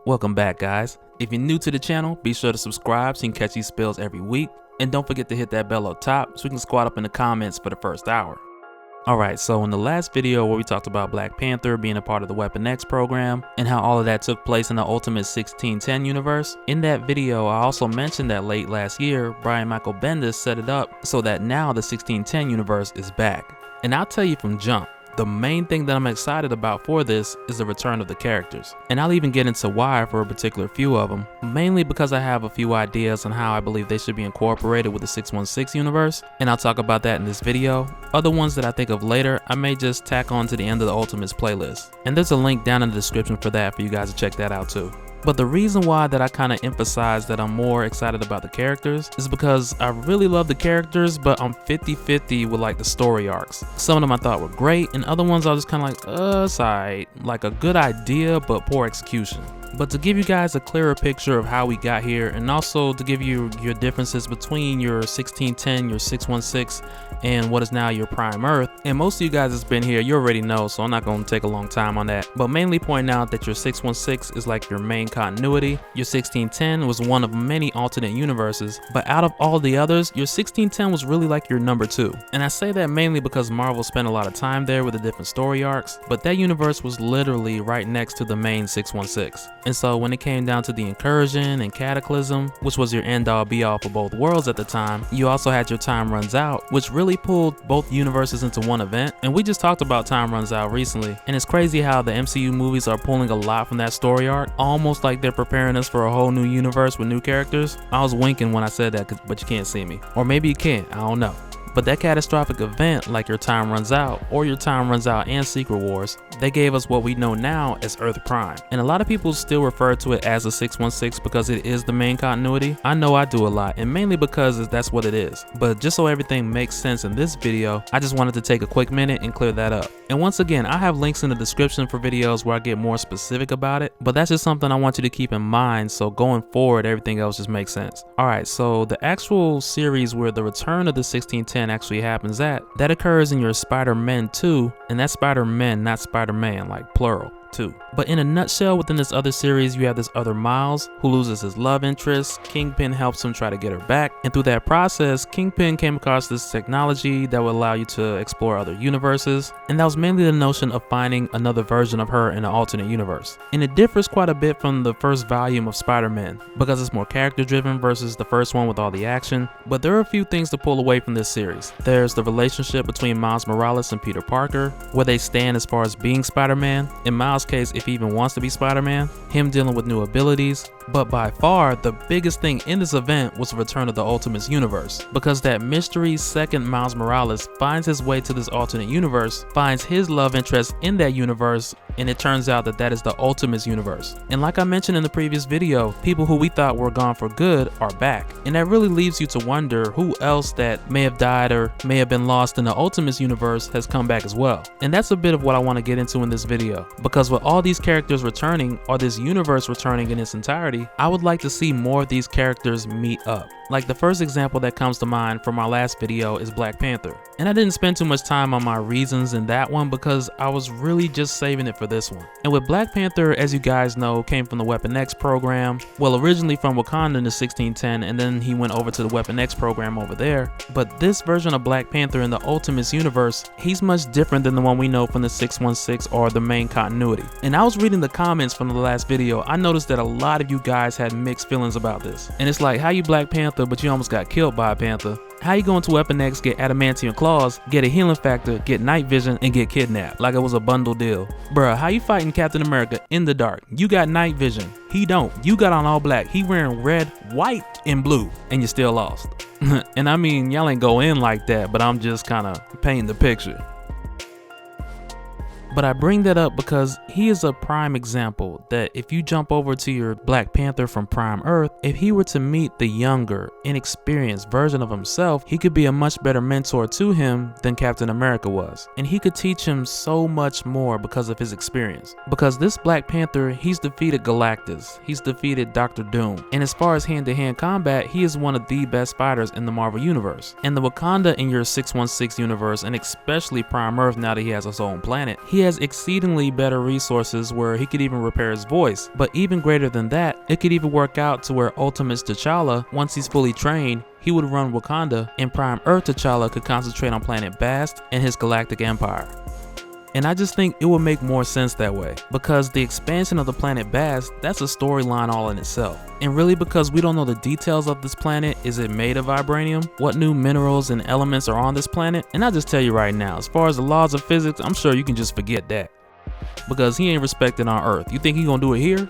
Welcome back, guys. If you're new to the channel, be sure to subscribe so you can catch these spills every week. And don't forget to hit that bell up top so we can squat up in the comments for the first hour. Alright, so in the last video where we talked about Black Panther being a part of the Weapon X program and how all of that took place in the Ultimate 1610 universe, in that video I also mentioned that late last year, Brian Michael Bendis set it up so that now the 1610 universe is back. And I'll tell you from jump, the main thing that I'm excited about for this is the return of the characters. And I'll even get into why for a particular few of them, mainly because I have a few ideas on how I believe they should be incorporated with the 616 universe, and I'll talk about that in this video. Other ones that I think of later, I may just tack on to the end of the Ultimates playlist. And there's a link down in the description for that for you guys to check that out too. But the reason why that I kind of emphasize that I'm more excited about the characters is because I really love the characters, but I'm 50-50 with like the story arcs. Some of them I thought were great, and other ones I was just kind of like, it's alright. Like a good idea, but poor execution. But to give you guys a clearer picture of how we got here, and also to give you your differences between your 1610, your 616, and what is now your Prime Earth. And most of you guys that's been here, you already know, so I'm not going to take a long time on that. But mainly point out that your 616 is like your main continuity. Your 1610 was one of many alternate universes, but out of all the others, your 1610 was really like your number 2. And I say that mainly because Marvel spent a lot of time there with the different story arcs, but that universe was literally right next to the main 616. And so when it came down to the Incursion and Cataclysm, which was your end-all be-all for both worlds at the time, you also had your Time Runs Out, which really pulled both universes into one event. And we just talked about Time Runs Out recently, and it's crazy how the MCU movies are pulling a lot from that story arc, almost like they're preparing us for a whole new universe with new characters. I was winking when I said that, but you can't see me. Or maybe you can, I don't know. But that catastrophic event like your Time Runs Out or your Time Runs Out and Secret Wars, they gave us what we know now as Earth Prime. And a lot of people still refer to it as a 616 because it is the main continuity. I know I do a lot, and mainly because that's what it is. But just so everything makes sense in this video, I just wanted to take a quick minute and clear that up. And once again, I have links in the description for videos where I get more specific about it, but that's just something I want you to keep in mind so going forward everything else just makes sense. Alright, so the actual series where the return of the 1610 actually happens at, that occurs in your Spider-Men 2, and that's Spider-Men, not Spider-Man, like plural. But in a nutshell, within this other series, you have this other Miles who loses his love interest. Kingpin helps him try to get her back, and through that process, Kingpin came across this technology that would allow you to explore other universes, and that was mainly the notion of finding another version of her in an alternate universe. And it differs quite a bit from the first volume of Spider-Man because it's more character driven versus the first one with all the action. But there are a few things to pull away from this series. There's the relationship between Miles Morales and Peter Parker, where they stand as far as being Spider-Man. In Miles' case, if he even wants to be Spider-Man, him dealing with new abilities. But by far, the biggest thing in this event was the return of the Ultimates universe, because that mystery second Miles Morales finds his way to this alternate universe, finds his love interest in that universe, and it turns out that that is the Ultimates universe. And like I mentioned in the previous video, people who we thought were gone for good are back. And that really leaves you to wonder who else that may have died or may have been lost in the Ultimates universe has come back as well. And that's a bit of what I want to get into in this video, because with all these characters returning, or this universe returning in its entirety, I would like to see more of these characters meet up. Like the first example that comes to mind from our last video is Black Panther. And I didn't spend too much time on my reasons in that one because I was really just saving it for this one. And with Black Panther, as you guys know, came from the Weapon X program. Well, originally from Wakanda in the 1610, and then he went over to the Weapon X program over there. But this version of Black Panther in the Ultimates universe, he's much different than the one we know from the 616 or the main continuity. And I was reading the comments from the last video, I noticed that a lot of you guys had mixed feelings about this. And it's like, how you Black Panther but you almost got killed by a panther? How you go into Weapon X, get adamantium claws, get a healing factor, get night vision, and get kidnapped like it was a bundle deal? Bruh, how you fighting Captain America in the dark? You got night vision, he don't. You got on all black, he wearing red, white, and blue, and you still lost. And I mean, y'all ain't go in like that, but I'm just kind of painting the picture. But I bring that up because he is a prime example that if you jump over to your Black Panther from Prime Earth, if he were to meet the younger, inexperienced version of himself, he could be a much better mentor to him than Captain America was. And he could teach him so much more because of his experience. Because this Black Panther, he's defeated Galactus, he's defeated Dr. Doom, and as far as hand-to-hand combat, he is one of the best fighters in the Marvel Universe. And the Wakanda in your 616 universe, and especially Prime Earth now that he has his own planet, he has exceedingly better resources where he could even repair his voice. But even greater than that, it could even work out to where Ultimate's T'Challa, once he's fully trained, he would run Wakanda, and Prime Earth T'Challa could concentrate on planet Bast and his galactic empire. And I just think it would make more sense that way, because the expansion of the planet Bast, that's a storyline all in itself. And really, because we don't know the details of this planet, is it made of vibranium? What new minerals and elements are on this planet? And I'll just tell you right now, as far as the laws of physics, I'm sure you can just forget that. Because he ain't respected on Earth. You think he gonna do it here?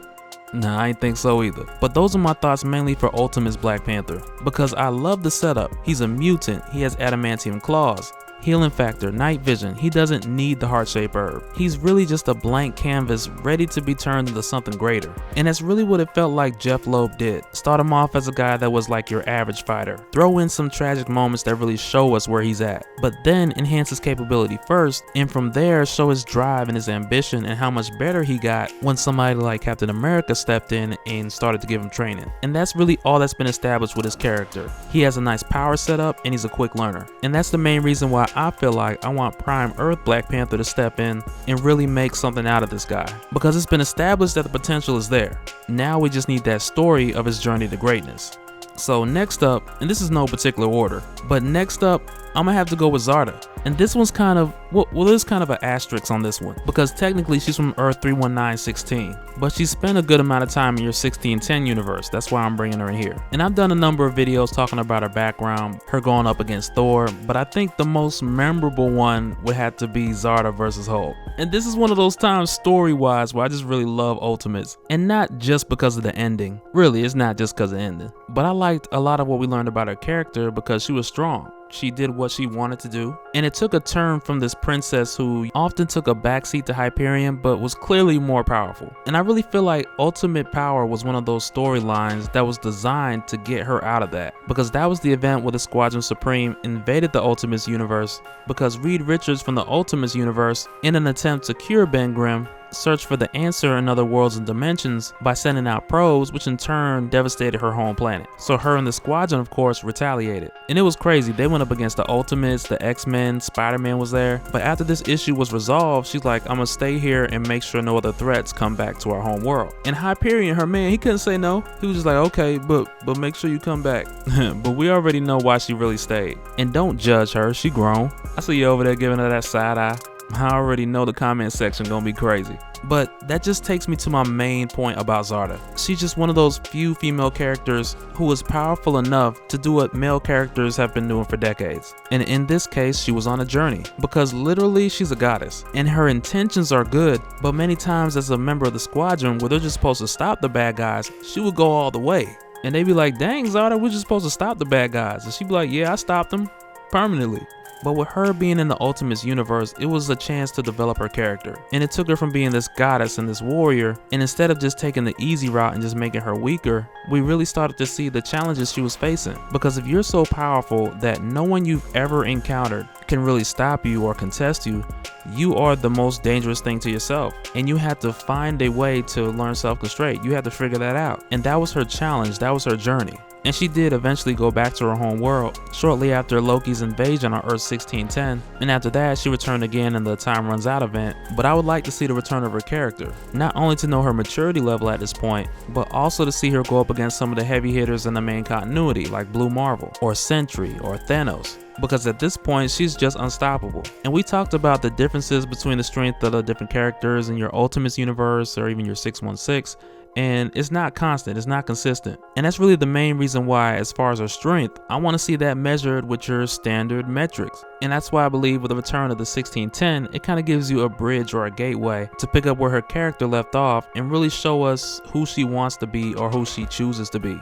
Nah, I ain't think so either. But those are my thoughts mainly for Ultimate's Black Panther, because I love the setup. He's a mutant, he has adamantium claws, healing factor, night vision. He doesn't need the heart-shaped herb. He's really just a blank canvas ready to be turned into something greater. And that's really what it felt like Jeff Loeb did. Start him off as a guy that was like your average fighter. Throw in some tragic moments that really show us where he's at. But then enhance his capability first, and from there show his drive and his ambition and how much better he got when somebody like Captain America stepped in and started to give him training. And that's really all that's been established with his character. He has a nice power setup and he's a quick learner. And that's the main reason why I feel like I want Prime Earth Black Panther to step in and really make something out of this guy, because it's been established that the potential is there. Now we just need that story of his journey to greatness. So next up, and this is no particular order, but next up, I'm gonna have to go with Zarda. And this one's kind of, well, there's kind of an asterisk on this one, because technically she's from Earth 31916, but she spent a good amount of time in your 1610 universe. That's why I'm bringing her in here. And I've done a number of videos talking about her background, her going up against Thor, but I think the most memorable one would have to be Zarda versus Hulk. And this is one of those times story-wise where I just really love Ultimates, and not just because of the ending. Really, it's not just because of the ending, but I liked a lot of what we learned about her character because she was strong. She did what she wanted to do, and it took a turn from this princess who often took a backseat to Hyperion but was clearly more powerful. And I really feel like Ultimate Power was one of those storylines that was designed to get her out of that, because that was the event where the Squadron Supreme invaded the Ultimates universe, because Reed Richards from the Ultimates universe, in an attempt to cure Ben Grimm, searched for the answer in other worlds and dimensions by sending out probes, which in turn devastated her home planet. So her and the Squadron, of course, retaliated. And it was crazy. They went up against the Ultimates, the X-Men, Spider-Man was there. But after this issue was resolved, she's like, I'm gonna stay here and make sure no other threats come back to our home world. And Hyperion, her man, he couldn't say no. He was just like, okay, but make sure you come back. But we already know why she really stayed. And don't judge her, she grown. I see you over there giving her that side eye. I already know the comment section gonna be crazy. But that just takes me to my main point about Zarda. She's just one of those few female characters who is powerful enough to do what male characters have been doing for decades. And in this case, she was on a journey, because literally she's a goddess and her intentions are good, but many times as a member of the Squadron where they're just supposed to stop the bad guys, she would go all the way. And they'd be like, dang Zarda, we're just supposed to stop the bad guys. And she'd be like, yeah, I stopped them permanently. But with her being in the Ultimates universe, it was a chance to develop her character. And it took her from being this goddess and this warrior, and instead of just taking the easy route and just making her weaker, we really started to see the challenges she was facing. Because if you're so powerful that no one you've ever encountered can really stop you or contest you, you are the most dangerous thing to yourself. And you have to find a way to learn self-constraint. You have to figure that out. And that was her challenge, that was her journey. And she did eventually go back to her home world shortly after Loki's invasion on Earth 1610, and after that she returned again in the Time Runs Out event. But I would like to see the return of her character, not only to know her maturity level at this point, but also to see her go up against some of the heavy hitters in the main continuity like Blue Marvel, or Sentry, or Thanos. Because at this point she's just unstoppable. And we talked about the differences between the strength of the different characters in your Ultimates universe or even your 616. And it's not constant, it's not consistent. And that's really the main reason why, as far as her strength, I want to see that measured with your standard metrics. And that's why I believe with the return of the 1610, it kind of gives you a bridge or a gateway to pick up where her character left off and really show us who she wants to be or who she chooses to be.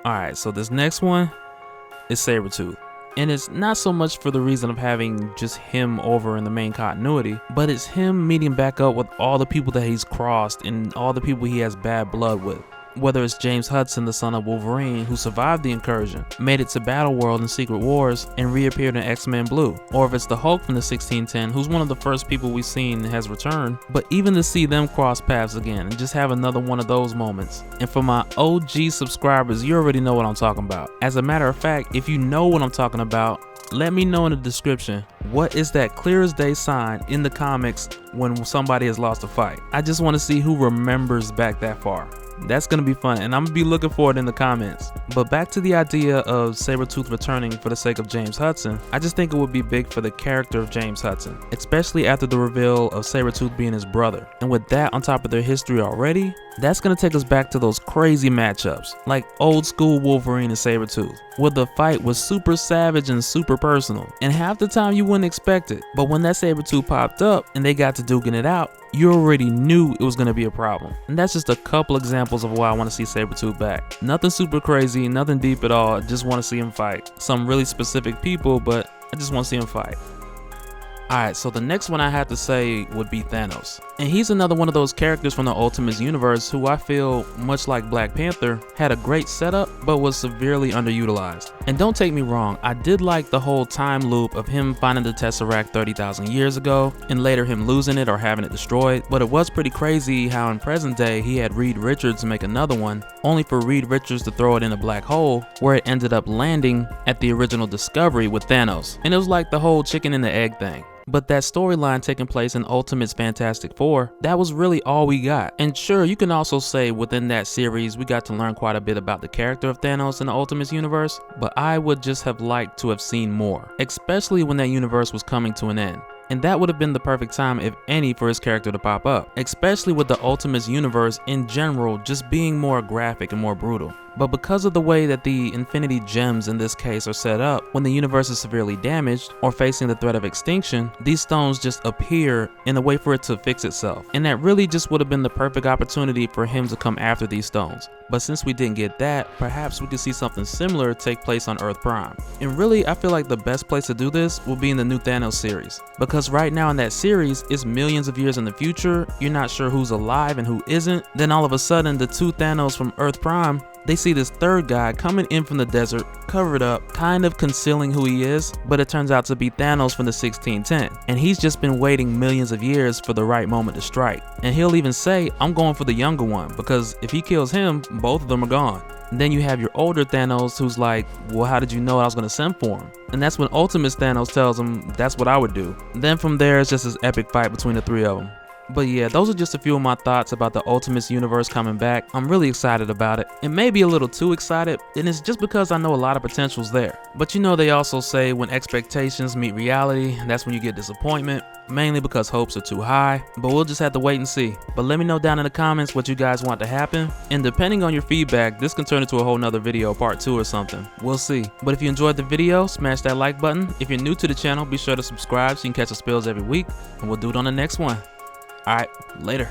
Alright, so this next one is Sabretooth. And it's not so much for the reason of having just him over in the main continuity, but it's him meeting back up with all the people that he's crossed and all the people he has bad blood with. Whether it's James Hudson, the son of Wolverine, who survived the incursion, made it to Battleworld in Secret Wars, and reappeared in X-Men Blue. Or if it's the Hulk from the 1610, who's one of the first people we've seen has returned. But even to see them cross paths again and just have another one of those moments. And for my OG subscribers, you already know what I'm talking about. As a matter of fact, if you know what I'm talking about, let me know in the description, what is that clear as day sign in the comics when somebody has lost a fight? I just want to see who remembers back that far. That's gonna be fun, and I'm gonna be looking for it in the comments. But back to the idea of Sabretooth returning for the sake of James Hudson, I just think it would be big for the character of James Hudson, especially after the reveal of Sabretooth being his brother. And with that on top of their history already, that's gonna take us back to those crazy matchups, like old school Wolverine and Sabretooth, where the fight was super savage and super personal, and half the time you wouldn't expect it. But when that Sabretooth popped up and they got to duking it out, you already knew it was going to be a problem. And that's just a couple examples of why I want to see Sabretooth back. Nothing super crazy, nothing deep at all, just want to see him fight some really specific people, but I just want to see him fight. Alright, so the next one I have to say would be Thanos. And he's another one of those characters from the Ultimates universe who I feel, much like Black Panther, had a great setup but was severely underutilized. And don't take me wrong, I did like the whole time loop of him finding the Tesseract 30,000 years ago and later him losing it or having it destroyed, but it was pretty crazy how in present day he had Reed Richards make another one, only for Reed Richards to throw it in a black hole where it ended up landing at the original Discovery with Thanos. And it was like the whole chicken and the egg thing. But that storyline taking place in Ultimate's Fantastic Four, that was really all we got. And sure, you can also say within that series we got to learn quite a bit about the character of Thanos in the Ultimates universe, but I would just have liked to have seen more, especially when that universe was coming to an end. And that would have been the perfect time, if any, for his character to pop up, especially with the Ultimates universe in general just being more graphic and more brutal. But because of the way that the Infinity Gems in this case are set up, when the universe is severely damaged or facing the threat of extinction, these stones just appear in a way for it to fix itself. And that really just would have been the perfect opportunity for him to come after these stones. But since we didn't get that, perhaps we could see something similar take place on Earth Prime. And really, I feel like the best place to do this will be in the new Thanos series. Because right now in that series, it's millions of years in the future, you're not sure who's alive and who isn't. Then all of a sudden, the two Thanos from Earth Prime, they see this third guy coming in from the desert, covered up, kind of concealing who he is, but it turns out to be Thanos from the 1610. And he's just been waiting millions of years for the right moment to strike. And he'll even say, I'm going for the younger one, because if he kills him, both of them are gone. And then you have your older Thanos who's like, well, how did you know I was going to send for him? And that's when Ultimates Thanos tells him that's what I would do. And then from there, it's just this epic fight between the three of them. But yeah, those are just a few of my thoughts about the Ultimates universe coming back. I'm really excited about it. It may be a little too excited, and it's just because I know a lot of potential's there. But you know, they also say when expectations meet reality, that's when you get disappointment, mainly because hopes are too high. But we'll just have to wait and see. But let me know down in the comments what you guys want to happen, and depending on your feedback, this can turn into a whole nother video, part 2 or something. We'll see. But if you enjoyed the video, smash that like button. If you're new to the channel, be sure to subscribe so you can catch the spills every week, and we'll do it on the next one. Alright, later.